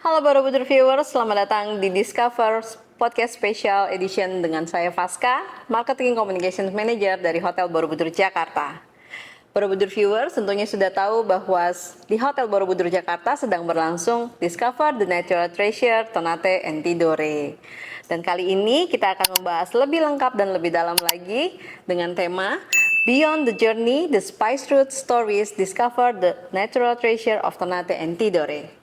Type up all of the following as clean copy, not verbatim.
Halo Borobudur viewers, selamat datang di Discover Podcast Special Edition dengan saya Faska, Marketing Communications Manager dari Hotel Borobudur Jakarta. Borobudur viewers tentunya sudah tahu bahwa di Hotel Borobudur Jakarta sedang berlangsung Discover the Natural Treasure Ternate and Tidore. Dan kali ini kita akan membahas lebih lengkap dan lebih dalam lagi dengan tema Beyond the Journey, the Spice Route Stories, Discover the Natural Treasure of Ternate and Tidore.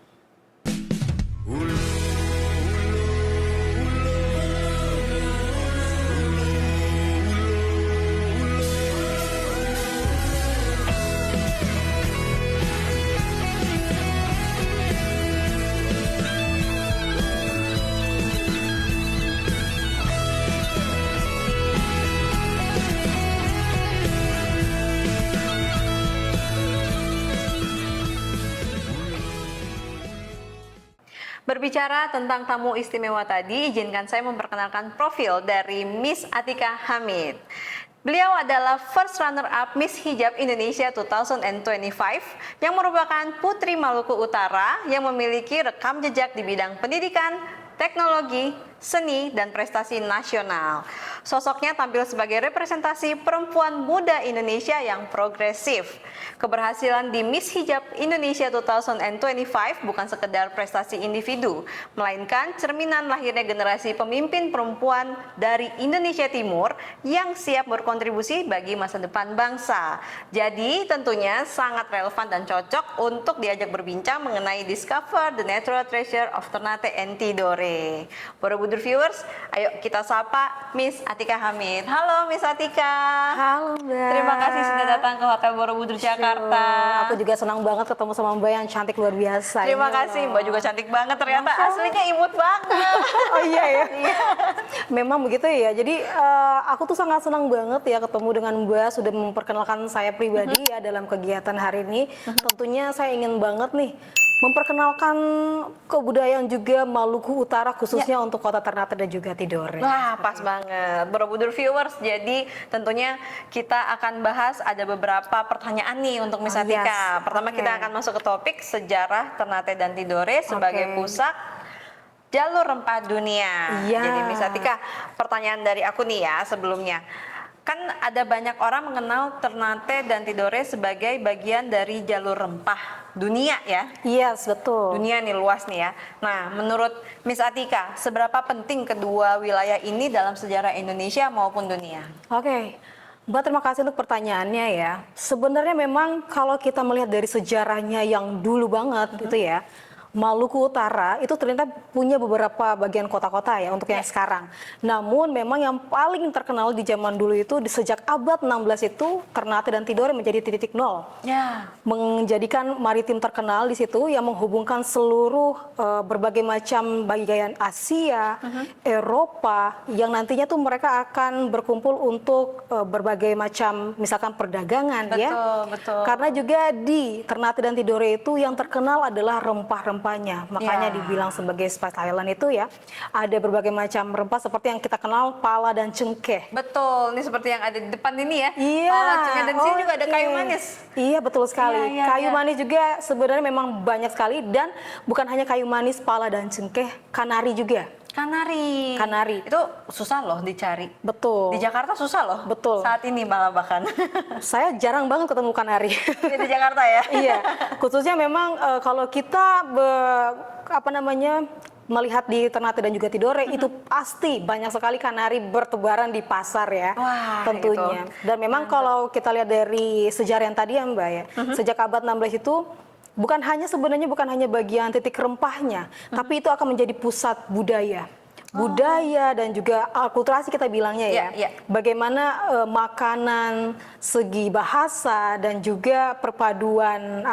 Berbicara tentang tamu istimewa tadi, izinkan saya memperkenalkan profil dari Miss Atika Hamid. Beliau adalah first runner-up Miss Hijab Indonesia 2025 yang merupakan putri Maluku Utara yang memiliki rekam jejak di bidang pendidikan, teknologi, seni, dan prestasi nasional. Sosoknya tampil sebagai representasi perempuan muda Indonesia yang progresif. Keberhasilan di Miss Hijab Indonesia 2025 bukan sekedar prestasi individu, melainkan cerminan lahirnya generasi pemimpin perempuan dari Indonesia Timur yang siap berkontribusi bagi masa depan bangsa. Jadi tentunya sangat relevan dan cocok untuk diajak berbincang mengenai Discover the Natural Treasure of Ternate and Tidore. Borobudur viewers, ayo kita sapa Miss Atika Hamid. Halo Miss Atika. Halo Mbak. Terima kasih sudah datang ke Hotel Borobudur Jakarta. Aku juga senang banget ketemu sama Mbak yang cantik luar biasa. Terima kasih, Mbak juga cantik banget. Ternyata aslinya imut banget. Oh iya ya. Memang begitu ya. Jadi aku tuh sangat senang banget ya ketemu dengan Mbak, sudah memperkenalkan saya pribadi ya dalam kegiatan hari ini. Tentunya saya ingin banget nih memperkenalkan kebudayaan juga Maluku Utara khususnya untuk Kota Ternate dan juga Tidore. Wah, pas banget. Borobudur viewers, jadi tentunya kita akan bahas ada beberapa pertanyaan nih untuk Miss Atika. Pertama kita akan masuk ke topik sejarah Ternate dan Tidore sebagai pusat jalur rempah dunia. Jadi Miss Atika, pertanyaan dari aku nih ya sebelumnya. Kan ada banyak orang mengenal Ternate dan Tidore sebagai bagian dari jalur rempah dunia ya. Yes, betul. Dunia nih luas nih ya. Nah, menurut Miss Atika, seberapa penting kedua wilayah ini dalam sejarah Indonesia maupun dunia? Oke. Mbak, terima kasih untuk pertanyaannya ya. Sebenarnya memang kalau kita melihat dari sejarahnya yang dulu banget gitu ya, Maluku Utara itu ternyata punya beberapa bagian kota-kota ya untuk yang sekarang. Namun memang yang paling terkenal di zaman dulu itu sejak abad 16 itu Ternate dan Tidore menjadi titik nol. Menjadikan maritim terkenal di situ yang menghubungkan seluruh berbagai macam bagian Asia, Eropa yang nantinya tuh mereka akan berkumpul untuk berbagai macam misalkan perdagangan ya. Betul. Karena juga di Ternate dan Tidore itu yang terkenal adalah rempah-rempahnya. Makanya dibilang sebagai Spice Island itu ya, ada berbagai macam rempah seperti yang kita kenal pala dan cengkeh. Betul, ini seperti yang ada di depan ini ya. Iya. Pala, cengkeh, dan sini juga ada kayu manis. Iya, betul sekali. Kayu manis juga sebenarnya memang banyak sekali, dan bukan hanya kayu manis, pala dan cengkeh, kanari juga. Kanari. Itu susah loh dicari. Betul. Di Jakarta susah loh. Betul. Saat ini malah bahkan. Saya jarang banget ketemu kanari. Di Jakarta ya. Iya. Khususnya memang kalau kita melihat di Ternate dan juga Tidore itu pasti banyak sekali kanari bertebaran di pasar ya. Wah, tentunya. Itu. Dan memang kalau kita lihat dari sejarah yang tadi ya Mbak ya, sejak abad 16 itu bukan hanya bagian titik rempahnya, tapi itu akan menjadi pusat budaya dan juga akulturasi kita bilangnya ya. Bagaimana makanan, segi bahasa dan juga perpaduan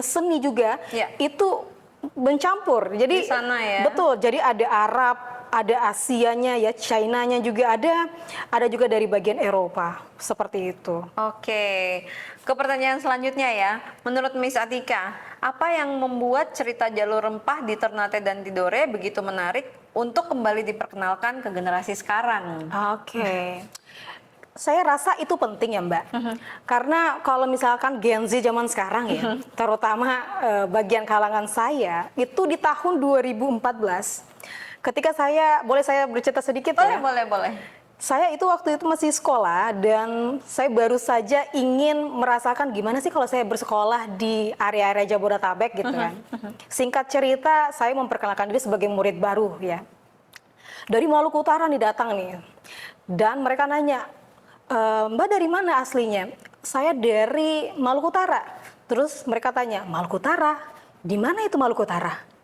seni juga itu mencampur. Jadi di sana ya. Betul. Jadi ada Arab, ada Asianya ya, China-nya juga ada juga dari bagian Eropa. Seperti itu. Oke. Ke pertanyaan selanjutnya ya. Menurut Miss Atika, apa yang membuat cerita jalur rempah di Ternate dan Tidore begitu menarik untuk kembali diperkenalkan ke generasi sekarang? Oke. Saya rasa itu penting ya Mbak, karena kalau misalkan Gen Z zaman sekarang ya, terutama bagian kalangan saya, itu di tahun 2014, ketika boleh saya bercerita sedikit Boleh, ya? boleh, boleh. Saya itu waktu itu masih sekolah dan saya baru saja ingin merasakan gimana sih kalau saya bersekolah di area-area Jabodetabek gitu kan. Singkat cerita, saya memperkenalkan diri sebagai murid baru ya. Dari Maluku Utara nih datang nih. Dan mereka nanya, Mbak dari mana aslinya? Saya dari Maluku Utara. Terus mereka tanya, Maluku Utara? Di mana itu Maluku Utara?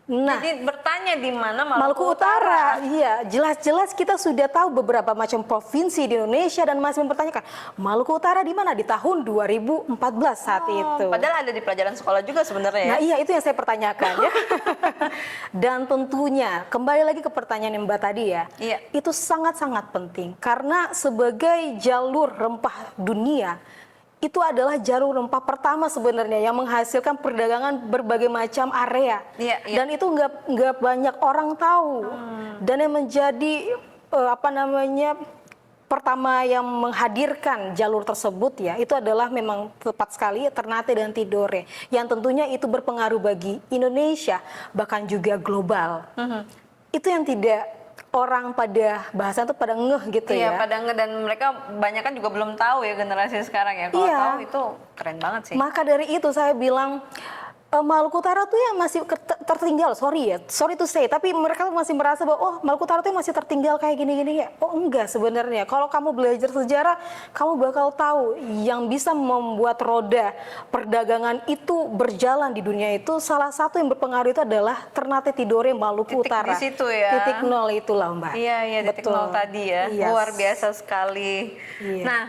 Nah, Jadi bertanya di mana Maluku Utara, iya, jelas-jelas kita sudah tahu beberapa macam provinsi di Indonesia dan masih mempertanyakan Maluku Utara di mana di tahun 2014 saat itu. Padahal ada di pelajaran sekolah juga sebenarnya ya. Nah iya itu yang saya pertanyakan ya. Dan tentunya kembali lagi ke pertanyaan Mbak tadi ya, Iya. itu sangat-sangat penting karena sebagai jalur rempah dunia itu adalah jalur rempah pertama sebenarnya yang menghasilkan perdagangan berbagai macam area. Iya, iya. Dan itu nggak banyak orang tahu. Dan yang menjadi pertama yang menghadirkan jalur tersebut ya itu adalah memang tepat sekali Ternate dan Tidore yang tentunya itu berpengaruh bagi Indonesia bahkan juga global. Itu yang tidak orang pada bahasa itu pada ngeh gitu Iya, ya. pada dan mereka banyak kan juga belum tahu ya generasi sekarang ya. Kalau Iya. tahu itu keren banget sih. Maka dari itu saya bilang Maluku Utara tuh yang masih tertinggal, sorry to say, tapi mereka masih merasa bahwa oh Maluku Utara tuh masih tertinggal kayak gini-gini ya. Oh enggak sebenarnya. Kalau kamu belajar sejarah, kamu bakal tahu yang bisa membuat roda perdagangan itu berjalan di dunia itu salah satu yang berpengaruh itu adalah Ternate Tidore Maluku Titik Utara. di situ ya. Titik nol itulah Mbak. Iya, iya, titik Betul. nol tadi ya. Yes. Luar biasa sekali. Iya. Nah,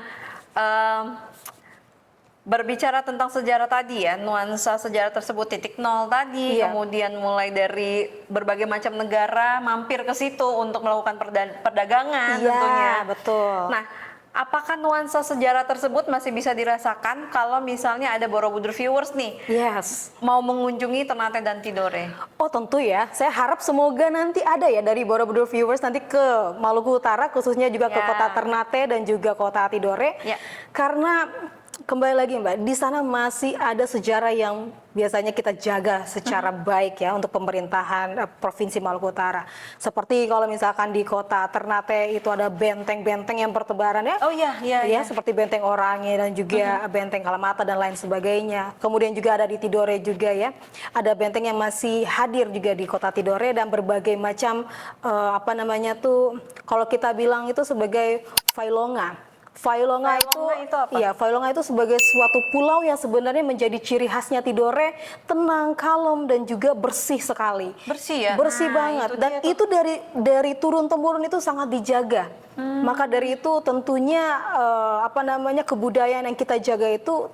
berbicara tentang sejarah tadi ya, nuansa sejarah tersebut titik nol tadi, Iya. kemudian mulai dari berbagai macam negara mampir ke situ untuk melakukan perdagangan Iya, tentunya. betul. Nah, apakah nuansa sejarah tersebut masih bisa dirasakan kalau misalnya ada Borobudur viewers nih Yes. mau mengunjungi Ternate dan Tidore? Oh tentu ya, saya harap semoga nanti ada ya dari Borobudur viewers nanti ke Maluku Utara khususnya juga ke Ya. kota Ternate dan juga kota Tidore. Ya. Karena kembali lagi Mbak, di sana masih ada sejarah yang biasanya kita jaga secara baik ya untuk pemerintahan Provinsi Maluku Utara. Seperti kalau misalkan di kota Ternate itu ada benteng-benteng yang bertebaran ya. Oh iya, iya, Ya, iya. seperti benteng Oranye dan juga benteng Kalamata dan lain sebagainya. Kemudian juga ada di Tidore juga ya. Ada benteng yang masih hadir juga di kota Tidore dan berbagai macam kalau kita bilang itu sebagai Failonga. Failonga itu apa? Iya, Failonga itu sebagai suatu pulau yang sebenarnya menjadi ciri khasnya Tidore, tenang, kalem dan juga bersih sekali. Bersih ya? Bersih Nah, banget itu dan dia tuh. itu dari turun temurun itu sangat dijaga. Maka dari itu tentunya kebudayaan yang kita jaga itu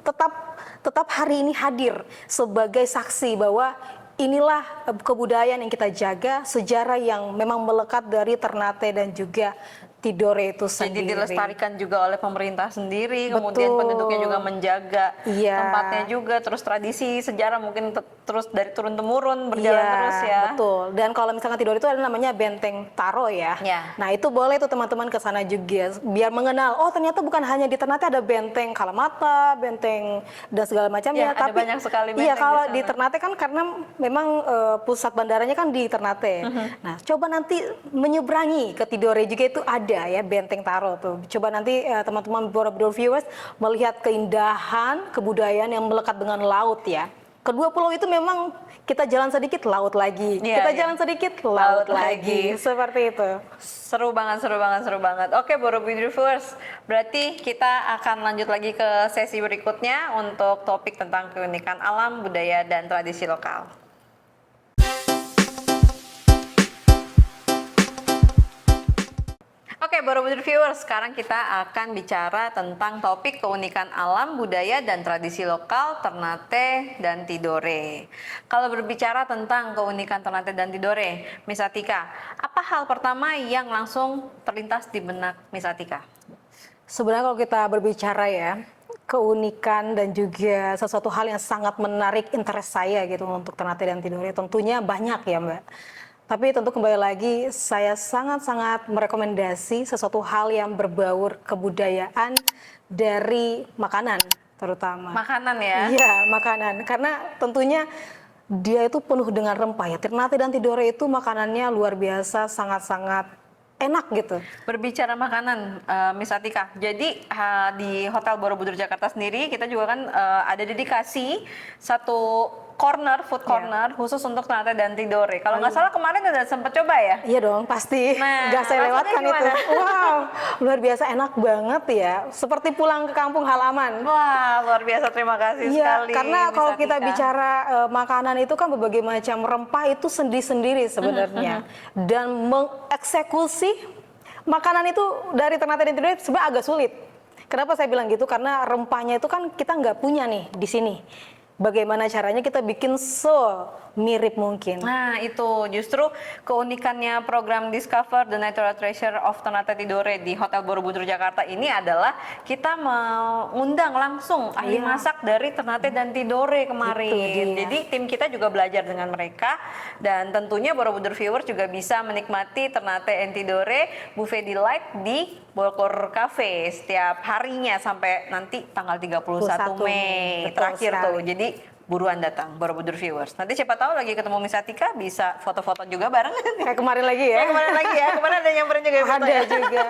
tetap hari ini hadir sebagai saksi bahwa inilah kebudayaan yang kita jaga, sejarah yang memang melekat dari Ternate dan juga Tidore itu Jadi sendiri. dilestarikan juga oleh pemerintah sendiri, kemudian Betul. penduduknya juga menjaga Iya. tempatnya juga, terus tradisi sejarah mungkin terus dari turun temurun berjalan terus ya. Betul. Dan kalau misalkan Tidore itu ada namanya Benteng Taro ya. Ya. Nah itu boleh tuh teman-teman ke sana juga biar mengenal. Oh ternyata bukan hanya di Ternate ada Benteng Kalamata, Benteng dan segala macamnya. Ya, ada banyak sekali iya benteng kalau di di sana. Ternate kan karena memang pusat bandaranya kan di Ternate. Nah coba nanti menyeberangi ke Tidore juga itu ada ya Benteng Taro tuh. Coba nanti teman-teman Borobudur viewers melihat keindahan kebudayaan yang melekat dengan laut ya. Kedua pulau itu memang kita jalan sedikit laut lagi, Iya, kita iya. jalan sedikit laut Laut lagi, lagi. seperti itu. Seru banget, seru banget, seru banget. Oke, Borobudur viewers, berarti kita akan lanjut lagi ke sesi berikutnya untuk topik tentang keunikan alam, budaya, dan tradisi lokal. Oke, Borobudur viewers, sekarang kita akan bicara tentang topik keunikan alam, budaya, dan tradisi lokal Ternate dan Tidore. Kalau berbicara tentang keunikan Ternate dan Tidore, Miss Atika, apa hal pertama yang langsung terlintas di benak Miss Atika? Sebenarnya kalau kita berbicara ya keunikan dan juga sesuatu hal yang sangat menarik interest saya gitu untuk Ternate dan Tidore tentunya banyak ya Mbak. Tapi tentu kembali lagi saya sangat-sangat merekomendasi sesuatu hal yang berbaur kebudayaan dari makanan terutama. Makanan ya. Iya, makanan. Karena tentunya dia itu penuh dengan rempah ya. Ternate dan Tidore itu makanannya luar biasa, sangat-sangat enak gitu. Berbicara makanan, Miss Atika. Jadi di Hotel Borobudur Jakarta sendiri kita juga kan ada dedikasi satu corner, food corner khusus untuk Ternate dan Tidore. Kalau nggak salah kemarin udah sempet coba ya? Iya dong, pasti. Nah, Nggak saya rasanya lewatkan itu. gimana? Wow, luar biasa enak banget ya. Seperti pulang ke kampung halaman. Wah, luar biasa. Terima kasih Iya, sekali. karena Miss kalau kita Atika. bicara makanan itu kan berbagai macam rempah itu sendiri-sendiri sebenarnya. Dan mengeksekusi makanan itu dari Ternate dan Tidore sebenarnya agak sulit. Kenapa saya bilang gitu? Karena rempahnya itu kan kita nggak punya nih di sini. Bagaimana caranya kita bikin mirip mungkin. Nah, itu justru keunikannya program Discover the Natural Treasure of Ternate Tidore di Hotel Borobudur Jakarta ini adalah kita mengundang langsung ahli Iya. masak dari Ternate dan Tidore kemarin. Itu dia. Jadi tim kita juga belajar dengan mereka dan tentunya Borobudur viewers juga bisa menikmati Ternate and Tidore Buffet Delight di Bogor Cafe setiap harinya sampai nanti tanggal 31 Mei. Betul Terakhir sekali. tuh. Jadi buruan datang Borobudur viewers. Nanti siapa tahu lagi ketemu Miss Atika bisa foto-foto juga bareng. Kayak kemarin lagi ya. Kayak kemarin lagi ya. Kemarin ada nyamperin juga ya foto Ada ya. juga.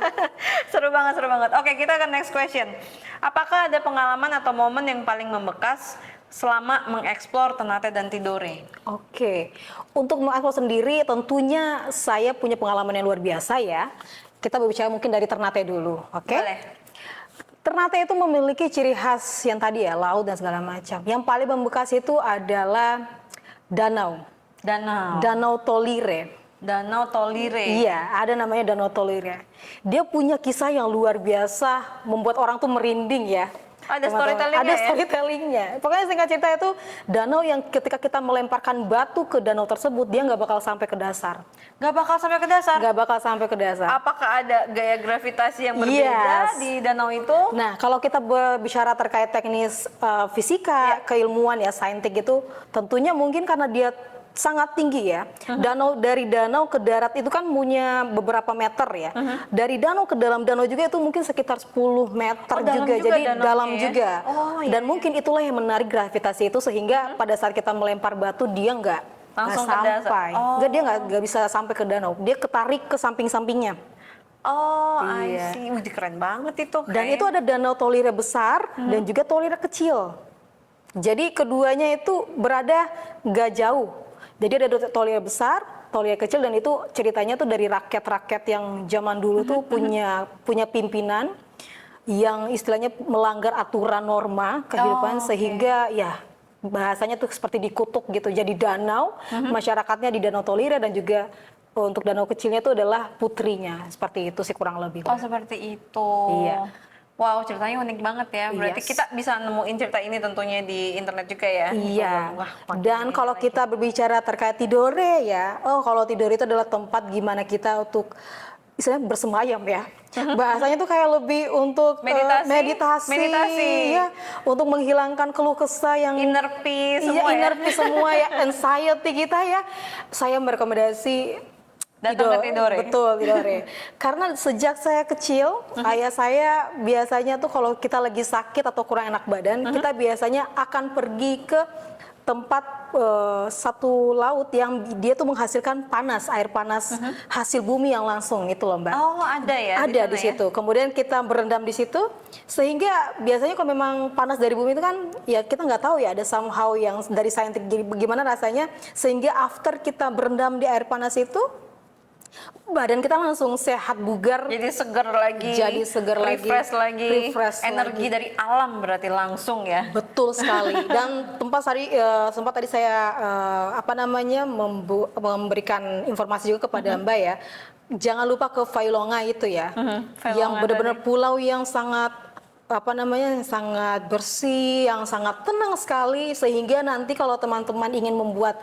Seru banget, seru banget. Oke, kita akan next question. Apakah ada pengalaman atau momen yang paling membekas selama mengeksplor Ternate dan Tidore? Oke, untuk mengeksplor sendiri tentunya saya punya pengalaman yang luar biasa ya. Kita berbicara mungkin dari Ternate dulu, oke? Boleh. Ternate itu memiliki ciri khas yang tadi ya, laut dan segala macam. Yang paling membekas itu adalah danau, Danau. Danau Tolire. Danau Tolire. Iya, ada namanya Danau Tolire. Dia punya kisah yang luar biasa, membuat orang tuh merinding ya. Ada Teman-teman. storytellingnya Ada ya? storytellingnya. Pokoknya singkat cerita itu danau yang ketika kita melemparkan batu ke danau tersebut, dia nggak bakal sampai ke dasar. Gak bakal sampai ke dasar. Nggak bakal sampai ke dasar. Apakah ada gaya gravitasi yang berbeda Yes. di danau itu? Nah, kalau kita berbicara terkait teknis fisika, keilmuan ya, saintik itu, tentunya mungkin karena dia sangat tinggi ya. Dari danau ke darat itu kan punya beberapa meter ya. Dari danau ke dalam danau juga itu mungkin sekitar 10 meter Oh, dalam juga. juga Jadi danaunya dalam ya? juga. Oh, iya, Dan mungkin itulah yang menarik gravitasi itu sehingga pada saat kita melempar batu dia nggak Langsung ke dasar. sampai. Oh. Dia nggak bisa sampai ke danau. Dia ketarik ke samping-sampingnya. Oh, Iya. I see. Wih, keren banget itu. Dan itu ada danau Tolire besar dan juga Tolire kecil. Jadi keduanya itu berada nggak jauh. Jadi ada Tolire besar, Tolire kecil, dan itu ceritanya tuh dari rakyat-rakyat yang zaman dulu tuh punya pimpinan yang istilahnya melanggar aturan norma kehidupan oke. sehingga ya bahasanya tuh seperti dikutuk gitu. Jadi danau, masyarakatnya di Danau Tolire dan juga untuk danau kecilnya itu adalah putrinya. Seperti itu sih kurang lebih. Oh, seperti itu. Iya. Wow, ceritanya unik banget ya. Berarti Yes. kita bisa nemuin cerita ini tentunya di internet juga ya. Iya. Wah, makin Dan ini kalau lagi. kita berbicara terkait Tidore ya, kalau Tidore itu adalah tempat gimana kita untuk istilahnya bersemayam ya. Bahasanya tuh kayak lebih untuk Meditasi. ya, untuk menghilangkan keluh kesah yang Inner peace iya, semua ya. inner peace semua ya, anxiety kita ya. Saya merekomendasi Datang ke Tidore. Betul, Tidore. Karena sejak saya kecil, ayah saya biasanya tuh kalau kita lagi sakit atau kurang enak badan, kita biasanya akan pergi ke tempat satu laut yang dia tuh menghasilkan air panas hasil bumi yang langsung itu loh Mbak. Oh, ada ya? Ada sana di ya? situ. Kemudian kita berendam di situ, sehingga biasanya kalau memang panas dari bumi itu kan, ya kita nggak tahu ya ada somehow yang dari saintik gimana rasanya, sehingga after kita berendam di air panas itu, badan kita langsung sehat bugar. Jadi seger lagi. Jadi seger lagi. Refresh lagi. Energi lagi. dari alam berarti langsung ya. Betul sekali. Dan sempat tadi saya memberikan informasi juga kepada Mbak ya. Jangan lupa ke Vailonga itu ya. Vailonga Yang benar-benar pulau yang sangat sangat bersih, yang sangat tenang sekali, sehingga nanti kalau teman-teman ingin membuat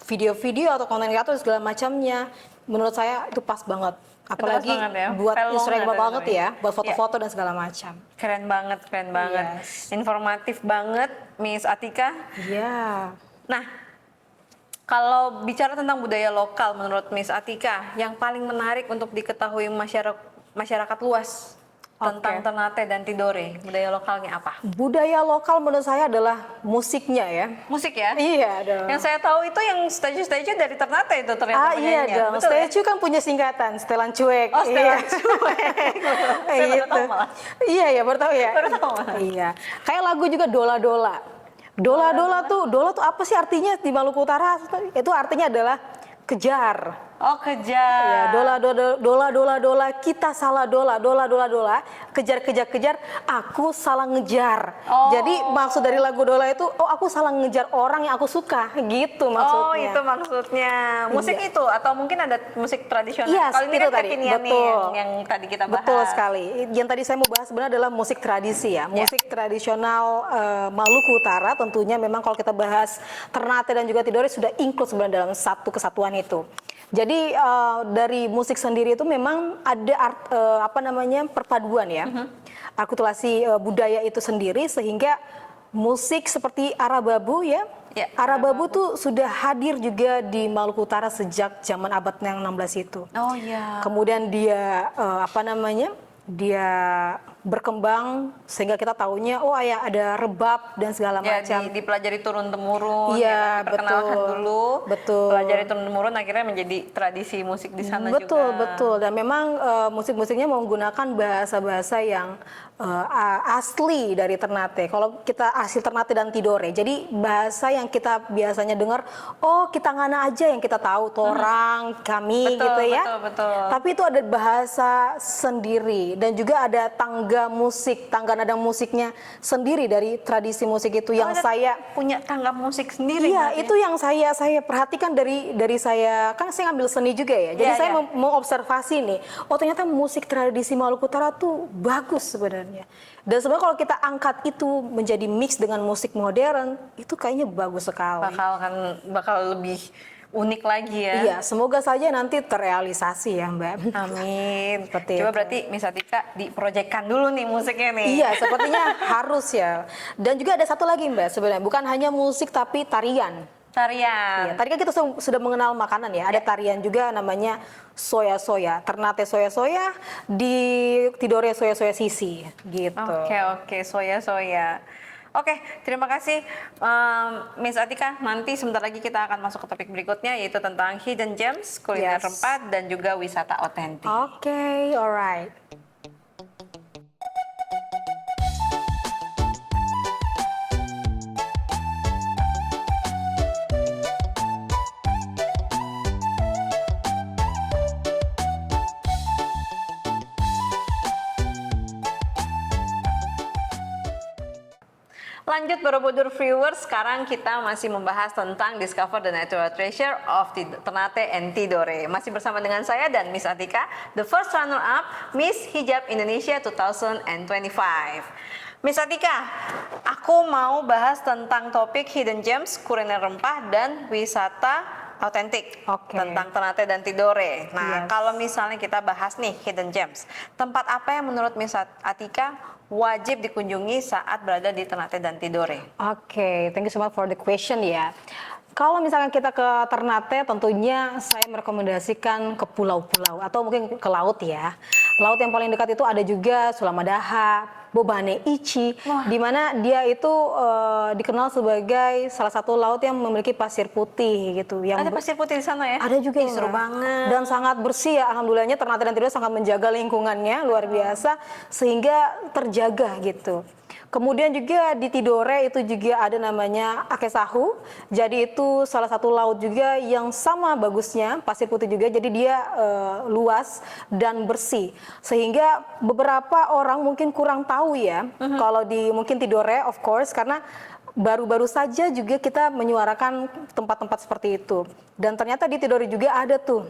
video-video atau konten kreator segala macamnya, menurut saya itu pas banget. Apalagi banget ya. buat Vailonga Instagramable tadi banget namanya. ya, buat foto-foto dan segala macam. Keren banget, keren banget. Yes. Informatif banget, Miss Atika. Iya. Nah, Kalau bicara tentang budaya lokal menurut Miss Atika, yang paling menarik untuk diketahui masyarakat luas tentang Ternate dan Tidore, budaya lokalnya apa? Budaya lokal menurut saya adalah musiknya ya. Musik ya? Iya dong. Yang saya tahu itu yang statue-statue dari Ternate itu ternyata Iya penyanyinya. dong, Betul ya? statue kan punya singkatan, setelan cuek. Oh, setelan Iya. cuek. Saya baru tahu malah. Iya ya, baru tahu ya. Baru tahu malah. Iya. Kayak lagu juga Dola-Dola. Dola-Dola tuh apa sih artinya di Maluku Utara? Itu artinya adalah kejar. Oh, kejar. Ya, dola, kita salah dola, kejar, aku salah ngejar. Oh. Jadi maksud dari lagu dola itu, oh aku salah ngejar orang yang aku suka, gitu maksudnya. Oh, itu maksudnya. Musik Iya. itu atau mungkin ada musik tradisional. Iya, Kalau ini itu kan tadi. kekinian nih Betul. yang tadi kita bahas. Betul sekali. Yang tadi saya mau bahas sebenarnya adalah musik tradisi ya. Musik tradisional Maluku Utara tentunya memang kalau kita bahas Ternate dan juga Tidore sudah include sebenarnya dalam satu kesatuan itu. Jadi dari musik sendiri itu memang ada perpaduan ya, akulturasi budaya itu sendiri sehingga musik seperti Arababu ya, Ya, Arababu tuh sudah hadir juga di Maluku Utara sejak zaman abad yang 16 itu. Oh iya. Kemudian dia dia berkembang sehingga kita tahunya oh ya ada rebab dan segala Ya, macam. dipelajari turun temurun. Iya, diperkenalkan betul. dulu. Betul. Pelajari turun temurun akhirnya menjadi tradisi musik di sana Betul, juga. betul. Dan memang musik-musiknya menggunakan bahasa-bahasa yang asli dari Ternate. Kalau kita asli Ternate dan Tidore, jadi bahasa yang kita biasanya dengar, oh kita ngana aja yang kita tahu, torang, kami Betul, gitu ya. betul, betul. Tapi itu ada bahasa sendiri dan juga ada tangga musik, tangga nada musiknya sendiri dari tradisi musik itu yang ada saya punya tangga musik sendiri. Iya, berarti? itu yang saya perhatikan dari saya kan saya ngambil seni juga ya. Jadi Iya, saya iya. mengobservasi nih. Oh, ternyata musik tradisi Maluku Utara tuh bagus sebenarnya. Dan sebenarnya kalau kita angkat itu menjadi mix dengan musik modern, itu kayaknya bagus sekali. bakal lebih unik lagi ya. Iya, semoga saja nanti terrealisasi ya, Mbak. Amin. Seperti Coba itu. berarti Miss Atika diproyekkan dulu nih musiknya nih. Iya, sepertinya harus ya. Dan juga ada satu lagi, Mbak, sebenarnya bukan hanya musik tapi tarian. Tarian. Iya, tadi kan kita sudah mengenal makanan ya. Ada tarian juga namanya soya-soya. Ternate soya-soya, di Tidore soya-soya sisi gitu. Oke, soya. Oke, terima kasih Miss Atika. Nanti sebentar lagi kita akan masuk ke topik berikutnya yaitu tentang hidden gems, kuliner Yes. rempah dan juga wisata otentik. Oke, alright. Lanjut Borobudur viewers, sekarang kita masih membahas tentang Discover the Natural Treasure of Ternate and Tidore. Masih bersama dengan saya dan Miss Atika, the first runner-up Miss Hijab Indonesia 2025. Miss Atika, aku mau bahas tentang topik hidden gems, kuliner rempah, dan wisata autentik Oke. tentang Ternate dan Tidore. Nah, Yes. kalau misalnya kita bahas nih hidden gems, tempat apa yang menurut Miss Atika wajib dikunjungi saat berada di Ternate dan Tidore? Oke, thank you so much for the question ya. Kalau misalkan kita ke Ternate, tentunya saya merekomendasikan ke pulau-pulau atau mungkin ke laut ya. Laut yang paling dekat itu ada juga Sulamadaha, Bobane Ichi, di mana dia itu dikenal sebagai salah satu laut yang memiliki pasir putih gitu. Yang Ada pasir putih di sana ya? ada juga Ih, ya, seru Mbak. banget. Dan sangat bersih ya, alhamdulillahnya Ternate dan Tidore sangat menjaga lingkungannya luar biasa sehingga terjaga gitu. Kemudian juga di Tidore itu juga ada namanya Akesahu. Jadi itu salah satu laut juga yang sama bagusnya, pasir putih juga. Jadi dia luas dan bersih. Sehingga beberapa orang mungkin kurang tahu ya kalau di mungkin Tidore of course karena baru-baru saja juga kita menyuarakan tempat-tempat seperti itu. Dan ternyata di Tidore juga ada tuh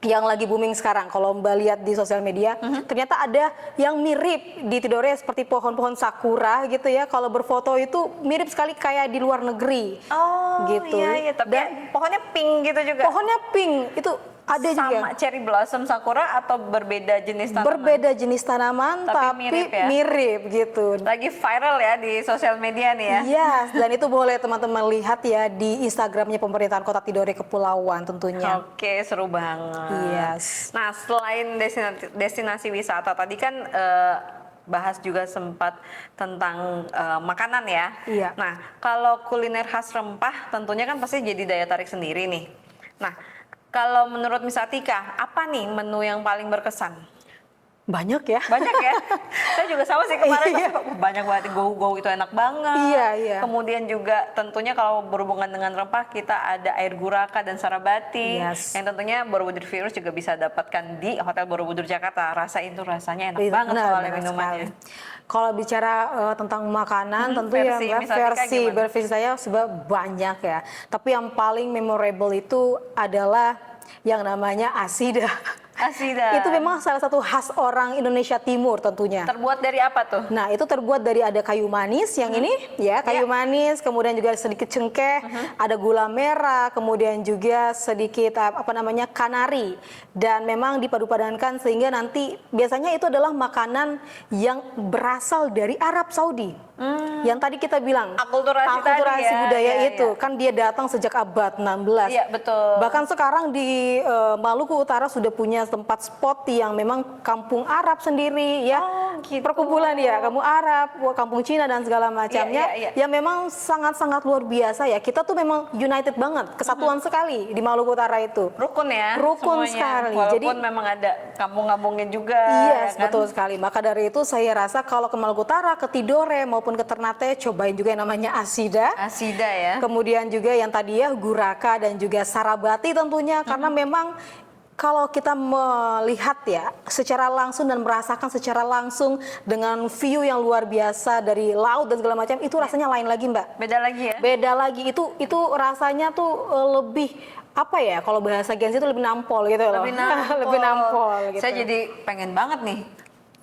yang lagi booming sekarang. Kalau Mbak lihat di sosial media, ternyata ada yang mirip di Tidore seperti pohon-pohon sakura gitu ya. Kalau berfoto itu mirip sekali kayak di luar negeri. Oh, gitu. iya, tapi Dan pohonnya pink gitu juga. pohonnya pink itu Ada sama juga. cherry blossom sakura atau berbeda jenis tanaman? Berbeda jenis tanaman Tapi tapi mirip mirip, ya? gitu. Lagi viral ya di sosial media nih ya. Yes, dan itu boleh teman-teman lihat ya di Instagramnya pemerintahan Kota Tidore Kepulauan tentunya. Oke, seru banget. Yes. Nah, selain destinasi wisata tadi kan bahas juga sempat tentang makanan ya. Iya. Nah, kalau kuliner khas rempah tentunya kan pasti jadi daya tarik sendiri nih. Nah, kalau menurut Miss Atika, apa nih menu yang paling berkesan? Banyak ya. Banyak ya. Saya juga sama sih kemarin Iya. pasti banyak banget go itu enak banget. Iya, iya. Kemudian juga tentunya kalau berhubungan dengan rempah kita ada air guraka dan sarabati. Yes. Yang tentunya Borobudur Viewers juga bisa dapatkan di Hotel Borobudur Jakarta. Rasain tuh rasanya enak Iya, banget benar, soalnya benar minumannya. sekali. Kalau bicara tentang makanan, tentu ya versi Mbak, Miss Atika versi gimana? berversi saya sebenarnya banyak ya. Tapi yang paling memorable itu adalah yang namanya asida. Asida. Itu memang salah satu khas orang Indonesia Timur tentunya. Terbuat dari apa tuh? Nah, itu terbuat dari ada kayu manis yang ini ya, kayu manis, kemudian juga sedikit cengkeh, ada gula merah, kemudian juga sedikit apa namanya kanari, dan memang dipadu-padankan sehingga nanti biasanya itu adalah makanan yang berasal dari Arab Saudi. Yang tadi kita bilang Akulturasi tadi ya, budaya iya, itu iya. kan dia datang sejak abad 16. Iya, betul. Bahkan sekarang di Maluku Utara sudah punya tempat spot yang memang kampung Arab sendiri ya. Oh, gitu. Perkumpulan ya, kampung Arab, kampung Cina dan segala macamnya iya. yang memang sangat-sangat luar biasa ya. Kita tuh memang united banget, kesatuan sekali di Maluku Utara itu. Rukun ya. Rukun semuanya. sekali. Walaupun Jadi memang ada kampung-kampungnya juga. Yes, ya kan? betul sekali. Maka dari itu saya rasa kalau ke Maluku Utara, ke Tidore maupun ke Ternate, cobain juga yang namanya asida. Asida ya. Kemudian juga yang tadi ya guraka dan juga sarabati tentunya karena memang kalau kita melihat ya secara langsung dan merasakan secara langsung dengan view yang luar biasa dari laut dan segala macam itu rasanya lain lagi Mbak. Beda lagi ya. Beda lagi itu rasanya tuh lebih apa ya kalau bahasa Gen Z itu lebih nampol gitu loh. Lebih nampol. Lebih nampol gitu. Saya jadi pengen banget nih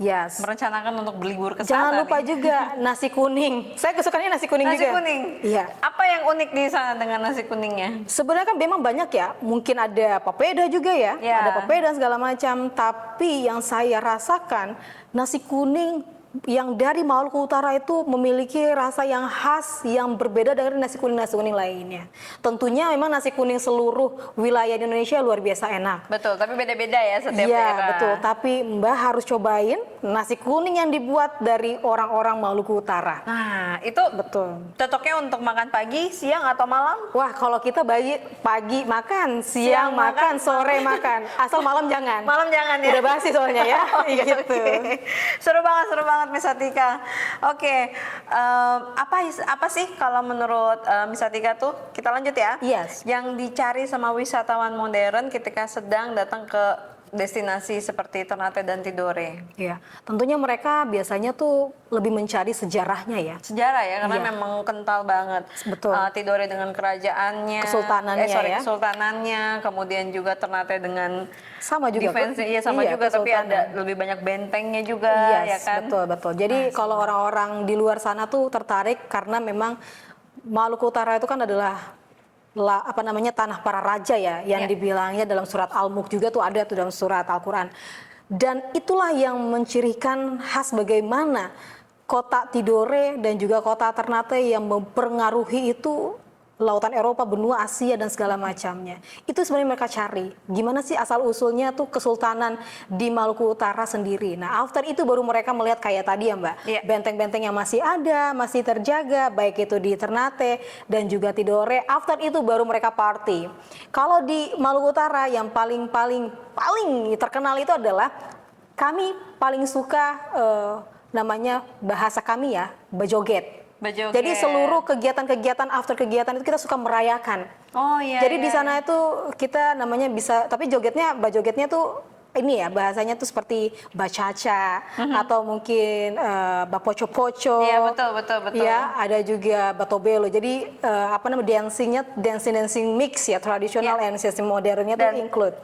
Yes. merencanakan untuk berlibur ke sana. Jangan lupa nih. juga nasi kuning. Saya kesukaannya nasi kuning Nasi juga. kuning. Iya. Apa yang unik di sana dengan nasi kuningnya? Sebenarnya kan memang banyak ya, mungkin ada papeda juga ya, Ya. ada papeda segala macam. Tapi yang saya rasakan nasi kuning yang dari Maluku Utara itu memiliki rasa yang khas yang berbeda dari nasi kuning lainnya. Tentunya memang nasi kuning seluruh wilayah Indonesia luar biasa enak. Betul, tapi beda-beda ya setiap Iya daerah. betul, tapi Mbak harus cobain nasi kuning yang dibuat dari orang-orang Maluku Utara. Nah, itu Betul. cocoknya untuk makan pagi, siang atau malam? Wah, kalau kita pagi makan, Siang siang makan, makan, sore makan, asal malam jangan. Malam jangan ya. Udah basi soalnya ya. Oke, Gitu. oke. Seru banget Miss Atika. Oke, apa sih kalau menurut Miss Atika tuh kita lanjut ya? Yes. Yang dicari sama wisatawan modern ketika sedang datang ke destinasi seperti Ternate dan Tidore. Iya, tentunya mereka biasanya tuh lebih mencari sejarahnya ya. Sejarah ya, karena Iya. memang kental banget. Betul. Tidore dengan kerajaannya, Kesultanannya ya. kesultanannya, kemudian juga Ternate dengan Sama juga. defense, iya sama Iya, juga, tapi kesultanan. ada lebih banyak bentengnya juga, ya Yes, kan? betul. Jadi kalau orang-orang di luar sana tuh tertarik karena memang Maluku Utara itu kan adalah tanah para raja ya, yang Ya. dibilangnya dalam surat Al-Mulk juga tuh ada tuh dalam surat Al-Quran. Dan itulah yang mencirikan khas bagaimana kota Tidore dan juga kota Ternate yang mempengaruhi itu lautan Eropa, benua Asia dan segala macamnya. Itu sebenarnya mereka cari. Gimana sih asal usulnya tuh kesultanan di Maluku Utara sendiri. Nah, after itu baru mereka melihat kayak tadi ya, Mbak. Iya. Benteng-benteng yang masih ada, masih terjaga, baik itu di Ternate dan juga Tidore. After itu baru mereka party. Kalau di Maluku Utara yang paling terkenal itu adalah kami paling suka namanya bahasa kami ya, bejoget. Bejoget. Jadi seluruh kegiatan-kegiatan after kegiatan itu kita suka merayakan. Oh iya. Jadi iya, di sana itu kita namanya bisa, tapi bajogetnya tuh ini ya bahasanya tuh seperti bacaca atau mungkin bapoco-poco. Iya, betul. Ya, ada juga batobelo. Jadi dancing mix ya, tradisional Iya. and sistem modernnya tuh Dan, include.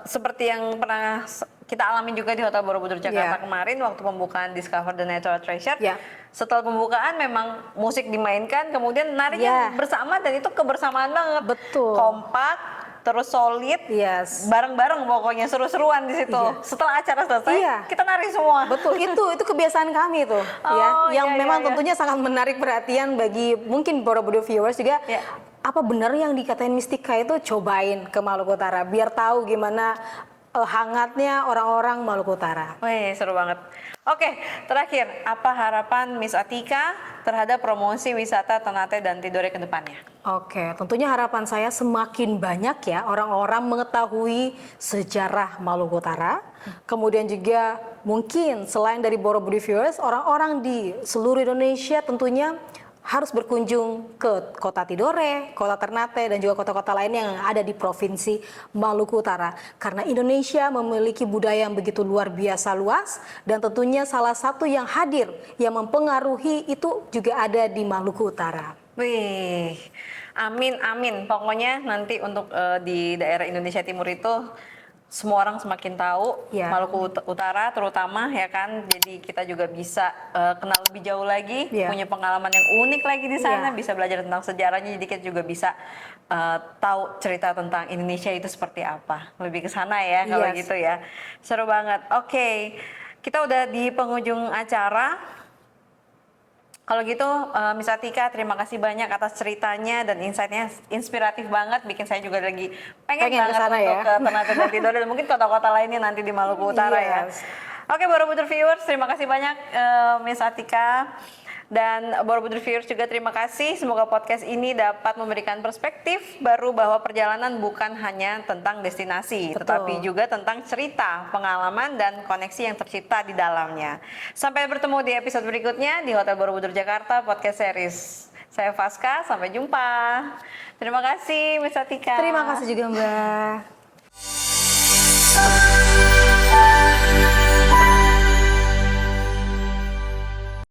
seperti yang pernah kita alami juga di Hotel Borobudur Jakarta Iya. kemarin waktu pembukaan Discover the Natural Treasure. Iya. Setelah pembukaan memang musik dimainkan, kemudian nariknya Iya. bersama dan itu kebersamaan banget. Betul. Kompak, terus solid, Yes. bareng-bareng pokoknya seru-seruan di situ. Iya. Setelah acara selesai, Iya. kita nari semua. Betul, itu kebiasaan kami tuh ya, Oh, yang iya, memang iya. tentunya sangat menarik perhatian bagi mungkin Borobudur viewers juga. Iya. Apa benar yang dikatain Mistika itu, cobain ke Maluku Utara biar tahu gimana hangatnya orang-orang Maluku Utara. Wih, seru banget. Oke, terakhir, apa harapan Miss Atika terhadap promosi wisata Ternate dan Tidore ke depannya? Oke, tentunya harapan saya semakin banyak ya orang-orang mengetahui sejarah Maluku Utara. Kemudian juga mungkin selain dari Borobudur viewers, orang-orang di seluruh Indonesia tentunya harus berkunjung ke kota Tidore, kota Ternate, dan juga kota-kota lain yang ada di provinsi Maluku Utara. Karena Indonesia memiliki budaya yang begitu luar biasa luas, dan tentunya salah satu yang hadir, yang mempengaruhi itu juga ada di Maluku Utara. Wih, amin amin. Pokoknya nanti untuk di daerah Indonesia Timur itu semua orang semakin tahu Ya. Maluku Utara terutama ya kan. Jadi kita juga bisa kenal lebih jauh lagi, Ya. punya pengalaman yang unik lagi di sana, Ya. bisa belajar tentang sejarahnya. Jadi kita juga bisa tahu cerita tentang Indonesia itu seperti apa. Lebih ke sana ya kalau Yes. gitu ya. Seru banget. Oke, kita udah di penghujung acara. Kalau gitu, Miss Atika, terima kasih banyak atas ceritanya dan insight-nya inspiratif banget. Bikin saya juga lagi pengen Pengen banget kesana untuk ya. ke Ternate dan Tidore dan mungkin kota-kota lainnya nanti di Maluku Utara ya. Yes. Oke, Borobudur viewers, terima kasih banyak Miss Atika. Dan Borobudur viewers juga terima kasih. Semoga podcast ini dapat memberikan perspektif baru bahwa perjalanan bukan hanya tentang destinasi, Betul. tetapi juga tentang cerita, pengalaman, dan koneksi yang tercipta di dalamnya. Sampai bertemu di episode berikutnya di Hotel Borobudur Jakarta Podcast Series. Saya Faska, sampai jumpa. Terima kasih Miss Atika. Terima kasih juga Mbak.